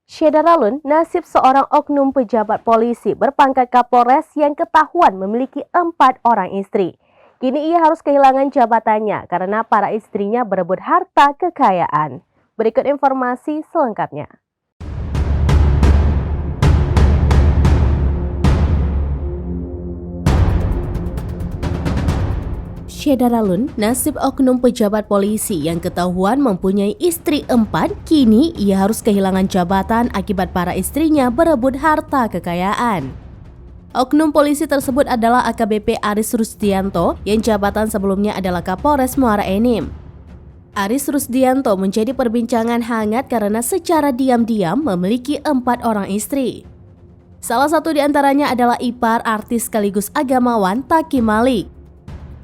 Syedaralun, nasib seorang oknum pejabat polisi berpangkat Kapolres yang ketahuan memiliki 4 orang istri. Kini ia harus kehilangan jabatannya karena para istrinya berebut harta kekayaan. Berikut informasi selengkapnya. Syedaralun, nasib oknum pejabat polisi yang ketahuan mempunyai istri 4, kini ia harus kehilangan jabatan akibat para istrinya berebut harta kekayaan. Oknum polisi tersebut adalah AKBP Aris Rusdianto yang jabatan sebelumnya adalah Kapolres Muara Enim. Aris Rusdianto menjadi perbincangan hangat karena secara diam-diam memiliki 4 orang istri. Salah satu di antaranya adalah ipar artis sekaligus agamawan Taki Malik.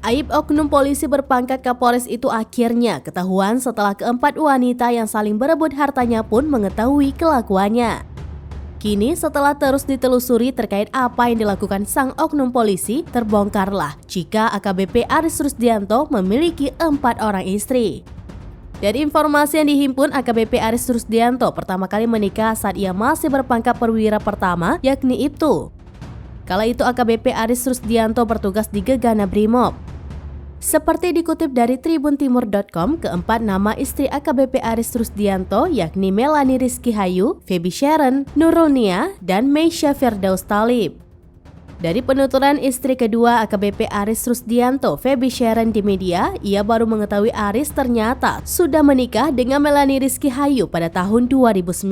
Aib oknum polisi berpangkat Kapolres itu akhirnya ketahuan setelah keempat wanita yang saling berebut hartanya pun mengetahui kelakuannya. Kini setelah terus ditelusuri terkait apa yang dilakukan sang oknum polisi, terbongkarlah jika AKBP Aris Rusdianto memiliki 4 orang istri. Dari informasi yang dihimpun, AKBP Aris Rusdianto pertama kali menikah saat ia masih berpangkat perwira pertama, yakni Ibtu. Kala itu AKBP Aris Rusdianto bertugas di Gegana Brimob. Seperti dikutip dari tribuntimur.com, keempat nama istri AKBP Aris Rusdianto yakni Melanie Rizky Hayu, Feby Sharon, Nurul Nia, dan Meisha Firdaus Talib. Dari penuturan istri kedua AKBP Aris Rusdianto, Feby Sharon di media, ia baru mengetahui Aris ternyata sudah menikah dengan Melanie Rizky Hayu pada tahun 2009.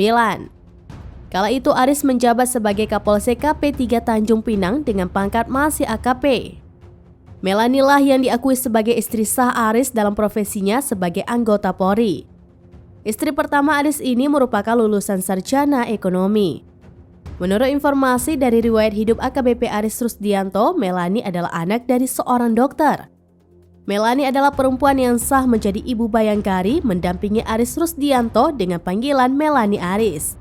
Kala itu Aris menjabat sebagai Kapolsek KP3 Tanjung Pinang dengan pangkat masih AKP. Melanie lah yang diakui sebagai istri sah Aris dalam profesinya sebagai anggota Polri. Istri pertama Aris ini merupakan lulusan sarjana ekonomi. Menurut informasi dari riwayat hidup AKBP Aris Rusdianto, Melanie adalah anak dari seorang dokter. Melanie adalah perempuan yang sah menjadi ibu bayangkari mendampingi Aris Rusdianto dengan panggilan Melanie Aris.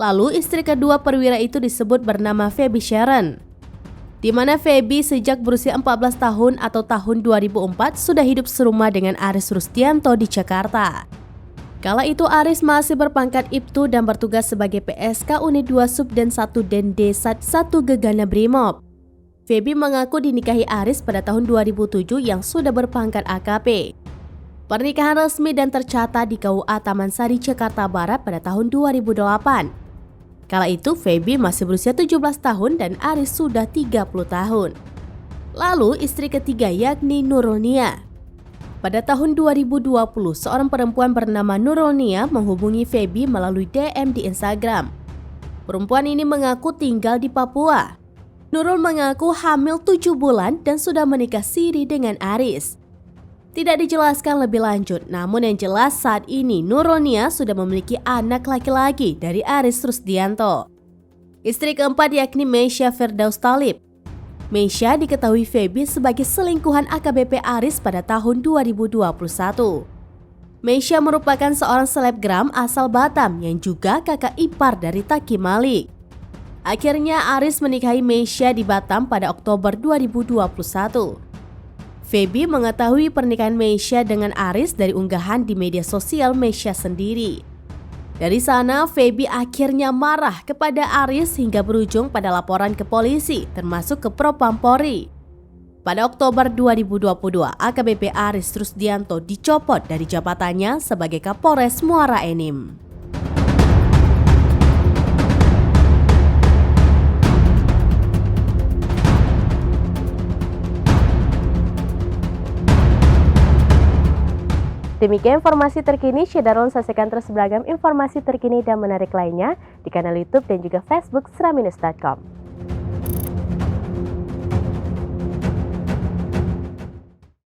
Lalu istri kedua perwira itu disebut bernama Feby Sharon, di mana Feby sejak berusia 14 tahun atau tahun 2004 sudah hidup serumah dengan Aris Rusdianto di Jakarta. Kala itu Aris masih berpangkat Ibtu dan bertugas sebagai PSK Unit 2 Subden 1 Dende 1 Gegana Brimob. Feby mengaku dinikahi Aris pada tahun 2007 yang sudah berpangkat AKP. Pernikahan resmi dan tercatat di KUA Taman Sari, Jakarta Barat pada tahun 2008. Kala itu Feby masih berusia 17 tahun dan Aris sudah 30 tahun. Lalu istri ketiga yakni Nurul Nia. Pada tahun 2020, seorang perempuan bernama Nurul Nia menghubungi Feby melalui DM di Instagram. Perempuan ini mengaku tinggal di Papua. Nurul mengaku hamil 7 bulan dan sudah menikah siri dengan Aris. Tidak dijelaskan lebih lanjut, namun yang jelas saat ini Nurul Nia sudah memiliki anak laki-laki dari Aris Rusdianto. Istri keempat yakni Meisha Firdaus Talib. Meisha diketahui Feby sebagai selingkuhan AKBP Aris pada tahun 2021. Meisha merupakan seorang selebgram asal Batam yang juga kakak ipar dari Taki Malik. Akhirnya Aris menikahi Meisha di Batam pada Oktober 2021. Feby mengetahui pernikahan Meisha dengan Aris dari unggahan di media sosial Meisha sendiri. Dari sana, Feby akhirnya marah kepada Aris hingga berujung pada laporan ke polisi, termasuk ke Propam Polri. Pada Oktober 2022, AKBP Aris Rusdianto dicopot dari jabatannya sebagai Kapolres Muara Enim. Demikian informasi terkini, Syedaralun saksikan terus beragam informasi terkini dan menarik lainnya di kanal YouTube dan juga Facebook seraminus.com.